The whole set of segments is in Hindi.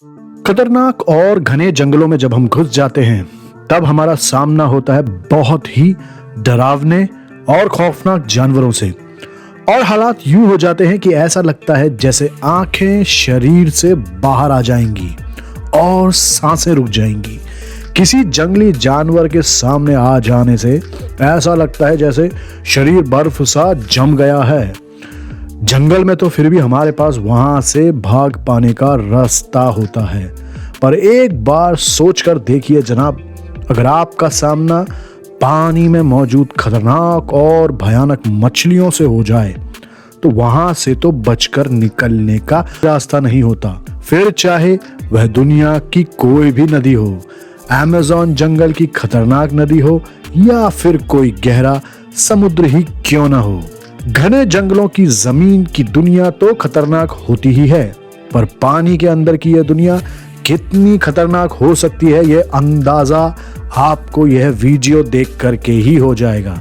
खतरनाक और घने जंगलों में जब हम घुस जाते हैं तब हमारा सामना होता है बहुत ही डरावने और खौफनाक जानवरों से। और हालात यूं हो जाते हैं कि ऐसा लगता है जैसे आंखें शरीर से बाहर आ जाएंगी और सांसें रुक जाएंगी। किसी जंगली जानवर के सामने आ जाने से ऐसा लगता है जैसे शरीर बर्फ सा जम गया है। जंगल में तो फिर भी हमारे पास वहां से भाग पाने का रास्ता होता है, पर एक बार सोचकर देखिए जनाब, अगर आपका सामना पानी में मौजूद खतरनाक और भयानक मछलियों से हो जाए तो वहां से तो बचकर निकलने का रास्ता नहीं होता। फिर चाहे वह दुनिया की कोई भी नदी हो, अमेज़न जंगल की खतरनाक नदी हो या फिर कोई गहरा समुद्र ही क्यों ना हो। घने जंगलों की जमीन की दुनिया तो खतरनाक होती ही है, पर पानी के अंदर की यह दुनिया कितनी खतरनाक हो सकती है ये अंदाजा आपको यह वीडियो देख करके ही हो जाएगा।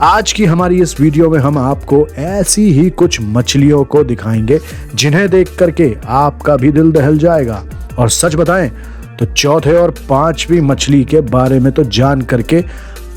आज की हमारी इस वीडियो में हम आपको ऐसी ही कुछ मछलियों को दिखाएंगे जिन्हें देख करके आपका भी दिल दहल जाएगा। और सच बताएं तो चौथे और पांचवी मछली के बारे में तो जान करके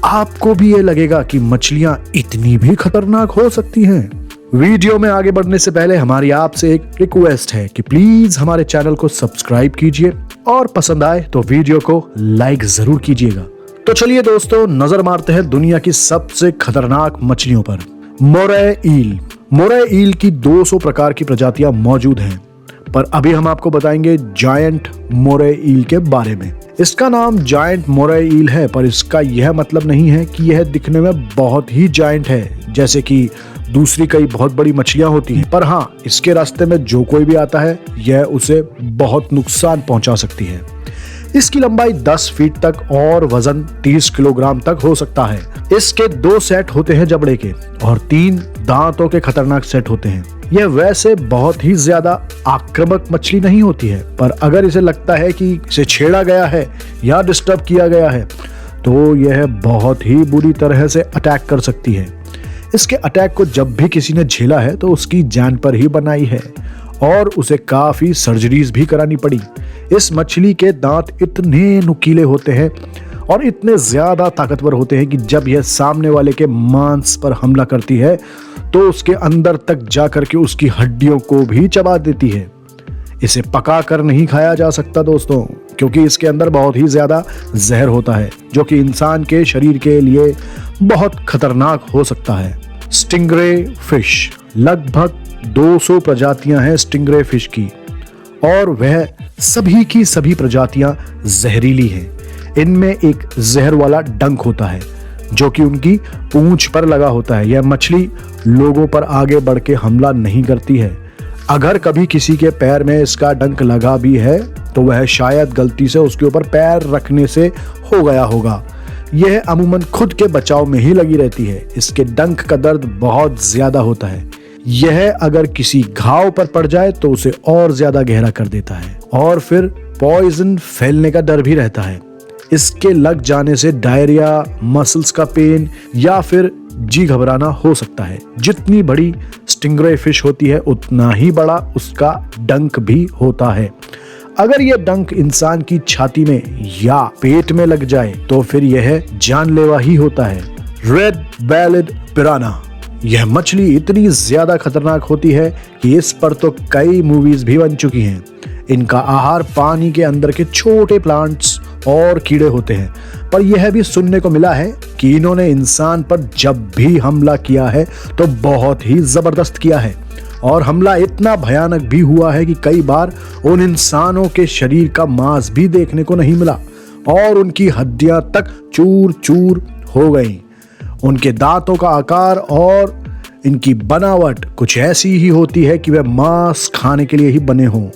आपको भी ये लगेगा कि मछलियां इतनी भी खतरनाक हो सकती हैं। वीडियो में आगे बढ़ने से पहले हमारी आपसे एक रिक्वेस्ट है कि प्लीज हमारे चैनल को सब्सक्राइब कीजिए और पसंद आए तो वीडियो को लाइक जरूर कीजिएगा। तो चलिए दोस्तों, नजर मारते हैं दुनिया की सबसे खतरनाक मछलियों पर। मोरै ईल। मोरै ईल की 200 प्रकार की प्रजातियां मौजूद हैं, पर अभी हम आपको बताएंगे जायंट मोरै ईल के बारे में। इसका नाम जायंट मोरै ईल है, पर इसका यह मतलब नहीं है कि यह दिखने में बहुत ही जायंट है जैसे कि दूसरी कई बहुत बड़ी मछलियां होती हैं। पर हाँ, इसके रास्ते में जो कोई भी आता है यह उसे बहुत नुकसान पहुंचा सकती है। इसकी लंबाई 10 फीट तक और वजन 30 किलोग्राम तक हो सकता है। इसके 2 सेट होते हैं जबड़े के और 3 दांतों के खतरनाक सेट होते हैं। यह वैसे बहुत ही ज्यादा आक्रामक मछली नहीं होती है, पर अगर इसे लगता है कि इसे छेड़ा गया है या डिस्टर्ब किया गया है तो यह बहुत ही बुरी तरह से अटैक कर सकती है। इसके अटैक को जब भी किसी ने झेला है तो उसकी जान पर ही बनाई है और उसे काफी सर्जरीज भी करानी पड़ी। इस मछली के दांत इतने नुकीले होते हैं और इतने ज्यादा ताकतवर होते हैं कि जब यह सामने वाले के मांस पर हमला करती है तो उसके अंदर तक जाकर के उसकी हड्डियों को भी चबा देती है। इसे पका कर नहीं खाया जा सकता दोस्तों, क्योंकि इसके अंदर बहुत ही ज्यादा जहर होता है जो कि इंसान के शरीर के लिए बहुत खतरनाक हो सकता है। Stingray fish. लगभग 200 प्रजातियां हैं स्टिंगरे फिश की और वह सभी की सभी प्रजातियां जहरीली हैं। इनमें एक जहर वाला डंक होता है जो कि उनकी पूंछ पर लगा होता है। यह मछली लोगों पर आगे बढ़ के हमला नहीं करती है। अगर कभी किसी के पैर में इसका डंक लगा भी है तो वह शायद गलती से उसके ऊपर पैर रखने से हो गया होगा। यह अमूमन खुद के बचाव में ही लगी रहती है। इसके डंक का दर्द बहुत ज्यादा होता है। यह अगर किसी घाव पर पड़ जाए तो उसे और ज्यादा गहरा कर देता है और फिर पॉइजन फैलने का डर भी रहता है। इसके लग जाने से डायरिया, मसल्स का पेन या फिर जी घबराना हो सकता है। जितनी बड़ी स्टिंगरे फिश होती है उतना ही बड़ा उसका डंक भी होता है। अगर यह डंक इंसान की छाती में या पेट में लग जाए तो फिर यह जानलेवा ही होता है। Red bellied पिराना। यह मछली इतनी ज्यादा खतरनाक होती है कि इस पर तो कई मूवीज भी बन चुकी हैं। इनका आहार पानी के अंदर के छोटे प्लांट्स और कीड़े होते हैं, पर यह भी सुनने को मिला है कि इन्होंने इंसान पर जब भी हमला किया है तो बहुत ही जबरदस्त किया है और हमला इतना भयानक भी हुआ है कि कई बार उन इंसानों के शरीर का मांस भी देखने को नहीं मिला और उनकी हड्डियां तक चूर चूर हो गई। उनके दांतों का आकार और इनकी बनावट कुछ ऐसी ही होती है कि वह मांस खाने के लिए ही बने हों।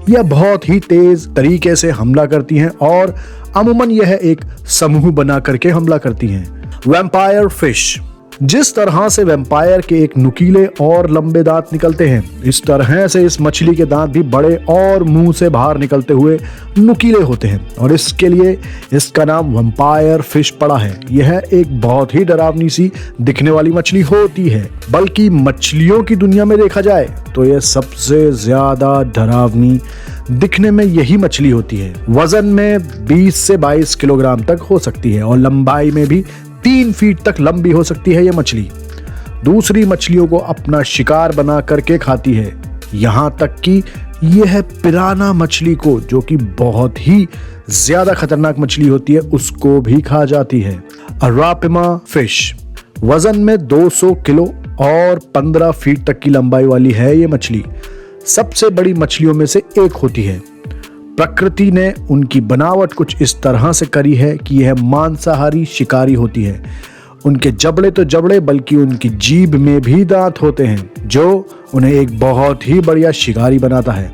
यह बहुत ही तेज तरीके से हमला करती हैं और अमूमन यह एक समूह बना करके हमला करती हैं। Vampire fish. जिस तरह से वैम्पायर के एक नुकीले और लंबे दांत निकलते हैं, इस तरह से इस मछली के दांत भी बड़े और मुंह से बाहर निकलते हुए नुकीले होते हैं और इसके लिए इसका नाम वैम्पायर फिश पड़ा है। यह एक बहुत ही डरावनी सी दिखने वाली मछली होती है, बल्कि मछलियों की दुनिया में देखा जाए तो यह सबसे ज्यादा डरावनी दिखने में यही मछली होती है। वजन में 20 से 22 किलोग्राम तक हो सकती है और लंबाई में भी 3 फीट तक लंबी हो सकती है यह मछली। दूसरी मछलियों को अपना शिकार बना करके खाती है, यहां तक कि यह पिराना मछली को, जो कि बहुत ही ज्यादा खतरनाक मछली होती है, उसको भी खा जाती है। अरापिमा फिश वजन में 200 किलो और 15 फीट तक की लंबाई वाली है ये मछली। सबसे बड़ी मछलियों में से एक होती है। प्रकृति ने उनकी बनावट कुछ इस तरह से करी है कि यह मांसाहारी शिकारी होती है। उनके जबड़े तो जबड़े, बल्कि उनकी जीभ में भी दांत होते हैं, जो उन्हें एक बहुत ही बढ़िया शिकारी बनाता है।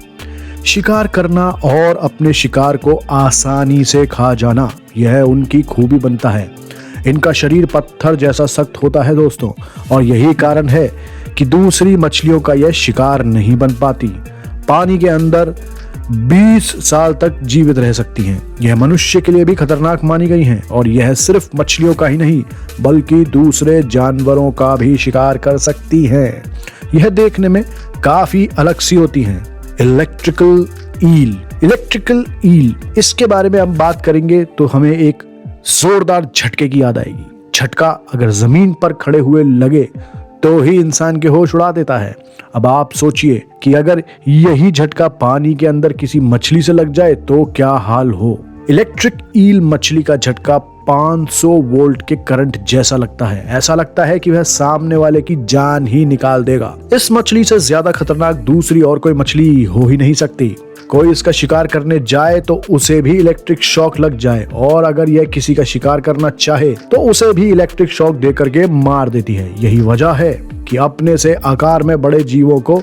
शिकार करना और अपने शिकार को आसानी से खा जाना, यह उनकी खूबी बनता है। इनका शरीर पत्थर जैसा सख्त होता है दोस्तों, और यही कारण है कि दूसरी मछलियों का यह शिकार नहीं बन पाती। पानी के अंदर 20 साल तक जीवित रह सकती हैं। यह मनुष्य के लिए भी खतरनाक मानी गई हैं और यह सिर्फ मछलियों का ही नहीं, बल्कि दूसरे जानवरों का भी शिकार कर सकती हैं। यह देखने में काफी अलग सी होती हैं। इलेक्ट्रिकल ईल, इसके बारे में हम बात करेंगे तो हमें एक जोरदार झटके की याद आएगी। झटका अगर जमीन पर खड़े हुए लगे तो ही इंसान के होश उड़ा देता है। अब आप सोचिए कि अगर यही झटका पानी के अंदर किसी मछली से लग जाए तो क्या हाल हो। इलेक्ट्रिक ईल मछली का झटका 500 वोल्ट के करंट जैसा लगता है। ऐसा लगता है कि वह सामने वाले की जान ही निकाल देगा। इस मछली से ज्यादा खतरनाक दूसरी और कोई मछली हो ही नहीं सकती। कोई इसका शिकार करने जाए तो उसे भी इलेक्ट्रिक शॉक लग जाए, और अगर यह किसी का शिकार करना चाहे तो उसे भी इलेक्ट्रिक शॉक दे करके मार देती है। यही वजह है कि अपने से आकार में बड़े जीवों को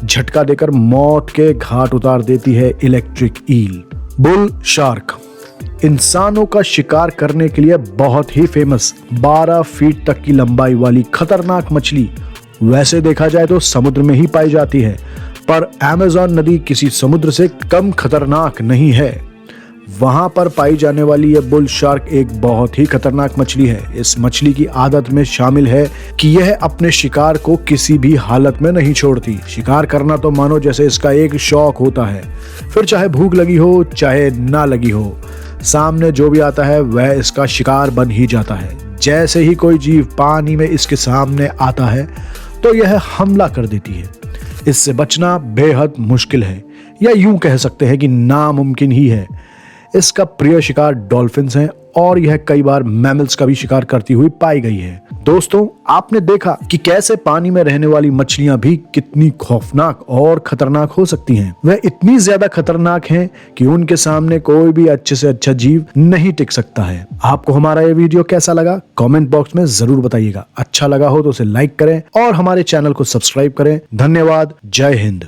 झटका देकर मौत के घाट उतार देती है इलेक्ट्रिक ईल। बुल शार्क इंसानों का शिकार करने के लिए बहुत ही फेमस 12 फीट तक की लंबाई वाली खतरनाक मछली वैसे देखा जाए तो समुद्र में ही पाई जाती है, पर अमेज़न नदी किसी समुद्र से कम खतरनाक नहीं है। वहां पर पाई जाने वाली यह बुल शार्क एक बहुत ही खतरनाक मछली है। इस मछली की आदत में शामिल है कि यह अपने शिकार को किसी भी हालत में नहीं छोड़ती। शिकार करना तो मानो जैसे इसका एक शौक होता है, फिर चाहे भूख लगी हो चाहे ना लगी हो, सामने जो भी आता है वह इसका शिकार बन ही जाता है। जैसे ही कोई जीव पानी में इसके सामने आता है तो यह हमला कर देती है। इससे बचना बेहद मुश्किल है, या यूं कह सकते हैं कि नामुमकिन ही है। इसका प्रिय शिकार डॉल्फिन्स हैं और यह कई बार मैमल्स का भी शिकार करती हुई पाई गई है। दोस्तों, आपने देखा कि कैसे पानी में रहने वाली मछलियां भी कितनी खौफनाक और खतरनाक हो सकती हैं। वह इतनी ज्यादा खतरनाक हैं कि उनके सामने कोई भी अच्छे से अच्छा जीव नहीं टिक सकता है। आपको हमारा ये वीडियो कैसा लगा कमेंट बॉक्स में जरूर बताइएगा। अच्छा लगा हो तो उसे लाइक करें और हमारे चैनल को सब्सक्राइब करें। धन्यवाद। जय हिंद।